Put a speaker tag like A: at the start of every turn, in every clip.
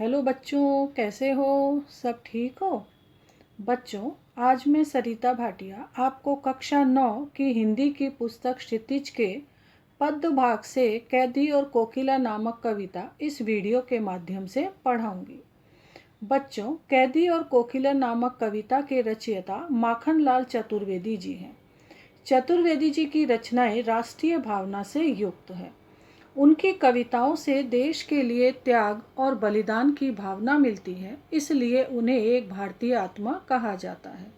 A: Hello बच्चों, कैसे हो? सब ठीक हो? बच्चों, आज मैं सरिता भाटिया आपको कक्षा 9 की हिंदी की पुस्तक क्षितिज के पद्य भाग से कैदी और कोकिला नामक कविता इस वीडियो के माध्यम से पढ़ाऊंगी। बच्चों, कैदी और कोकिला नामक कविता के रचयिता माखनलाल चतुर्वेदी जी हैं। चतुर्वेदी जी की रचनाएं राष्ट्रीय भावना से युक्त है। उनकी कविताओं से देश के लिए त्याग और बलिदान की भावना मिलती है, इसलिए उन्हें एक भारतीय आत्मा कहा जाता है।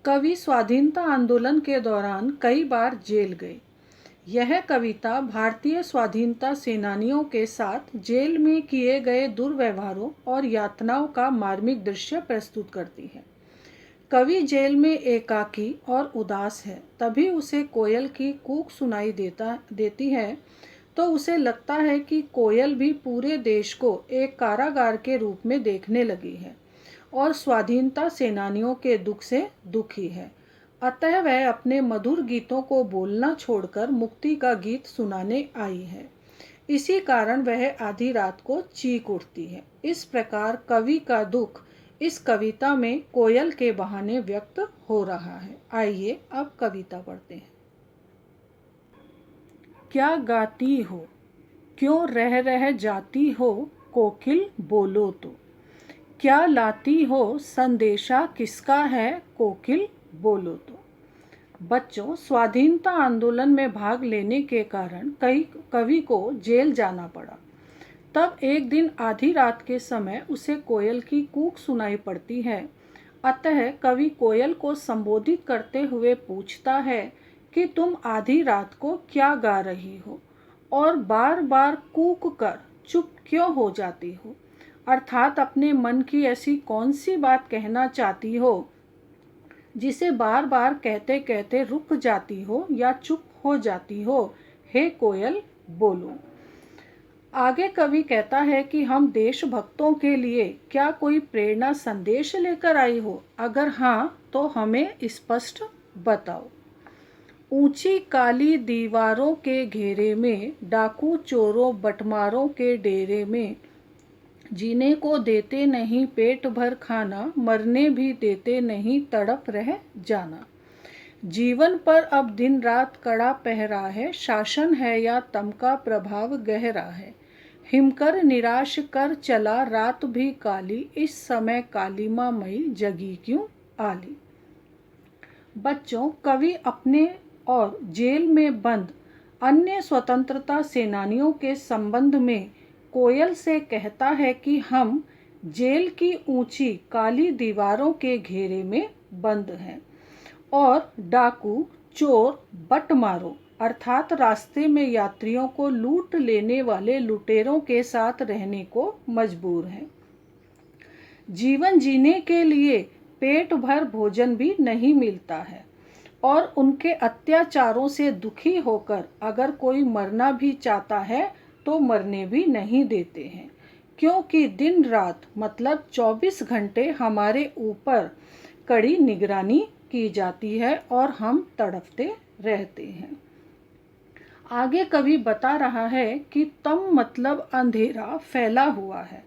A: कवि स्वाधीनता आंदोलन के दौरान कई बार जेल गए। यह कविता भारतीय स्वाधीनता सेनानियों के साथ जेल में किए गए दुर्व्यवहारों और यातनाओं का मार्मिक दृश्य प्रस्तुत करती है। कवि जेल में एकाकी और उदास है, तभी उसे कोयल की कूक सुनाई देती है तो उसे लगता है कि कोयल भी पूरे देश को एक कारागार के रूप में देखने लगी है और स्वाधीनता सेनानियों के दुख से दुखी है। अतः वह अपने मधुर गीतों को बोलना छोड़कर मुक्ति का गीत सुनाने आई है। इसी कारण वह आधी रात को चीख उठती है। इस प्रकार कवि का दुख इस कविता में कोयल के बहाने व्यक्त हो रहा है। आइए अब कविता पढ़ते हैं। क्या गाती हो, क्यों रह रह जाती हो, कोकिल बोलो तो। क्या लाती हो, संदेशा किसका है, कोकिल बोलो तो। बच्चों, स्वाधीनता आंदोलन में भाग लेने के कारण कवि को जेल जाना पड़ा। तब एक दिन आधी रात के समय उसे कोयल की कूक सुनाई पड़ती है। अतः कवि कोयल को संबोधित करते हुए पूछता है कि तुम आधी रात को क्या गा रही हो और बार बार कूक कर चुप क्यों हो जाती हो। अर्थात अपने मन की ऐसी कौन सी बात कहना चाहती हो जिसे बार बार कहते कहते रुक जाती हो या चुप हो जाती हो। हे कोयल बोलो। आगे कवि कहता है कि हम देशभक्तों के लिए क्या कोई प्रेरणा संदेश लेकर आई हो? अगर हाँ तो हमें स्पष्ट बताओ। ऊंची काली दीवारों के घेरे में, डाकू चोरों बटमारों के डेरे में, जीने को देते नहीं पेट भर खाना, मरने भी देते नहीं तड़प रह जाना। जीवन पर अब दिन रात कड़ा पहरा है, शासन है या तम का प्रभाव गहरा है। हिमकर निराश कर चला रात भी काली, इस समय कालीमा मई जगी क्यों आली। बच्चों, कवि अपने और जेल में बंद अन्य स्वतंत्रता सेनानियों के संबंध में कोयल से कहता है कि हम जेल की ऊंची काली दीवारों के घेरे में बंद हैं और डाकू चोर बटमारों अर्थात रास्ते में यात्रियों को लूट लेने वाले लुटेरों के साथ रहने को मजबूर हैं। जीवन जीने के लिए पेट भर भोजन भी नहीं मिलता है और उनके अत्याचारों से दुखी होकर अगर कोई मरना भी चाहता है तो मरने भी नहीं देते हैं, क्योंकि दिन रात मतलब 24 घंटे हमारे ऊपर कड़ी निगरानी की जाती है और हम तड़पते रहते हैं। आगे कवि बता रहा है कि तम मतलब अंधेरा फैला हुआ है,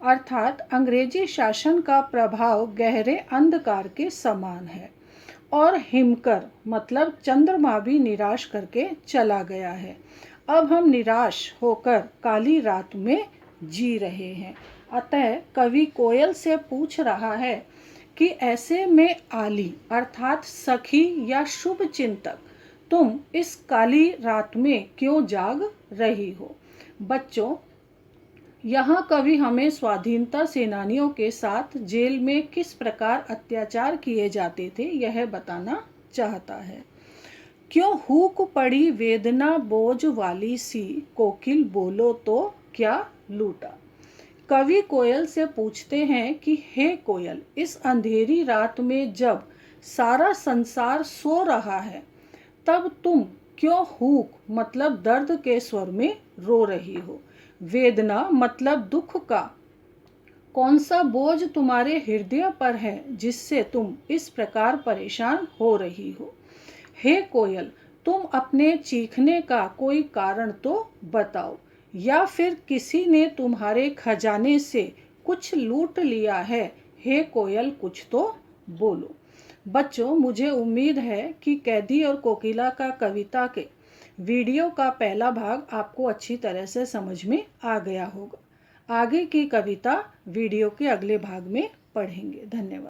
A: अर्थात अंग्रेजी शासन का प्रभाव गहरे अंधकार के समान है और हिमकर मतलब चंद्रमा भी निराश करके चला गया है। अब हम निराश होकर काली रात में जी रहे हैं। अतः कवि कोयल से पूछ रहा है कि ऐसे में आली अर्थात सखी या शुभ चिंतक तुम इस काली रात में क्यों जाग रही हो। बच्चों, यहाँ कवि हमें स्वाधीनता सेनानियों के साथ जेल में किस प्रकार अत्याचार किए जाते थे यह बताना चाहता है। क्यों हुक पड़ी वेदना बोझ वाली सी, कोकिल बोलो तो क्या लूटा। कवि कोयल से पूछते हैं कि हे कोयल, इस अंधेरी रात में जब सारा संसार सो रहा है तब तुम क्यों हुक मतलब दर्द के स्वर में रो रही हो। वेदना मतलब दुख का कौन सा बोझ तुम्हारे हृदय पर है जिससे तुम इस प्रकार परेशान हो रही हो। हे कोयल, तुम अपने चीखने का कोई कारण तो बताओ। या फिर किसी ने तुम्हारे खजाने से कुछ लूट लिया है, हे कोयल कुछ तो बोलो। बच्चों, मुझे उम्मीद है कि कैदी और कोकिला का कविता के वीडियो का पहला भाग आपको अच्छी तरह से समझ में आ गया होगा। आगे की कविता वीडियो के अगले भाग में पढ़ेंगे। धन्यवाद।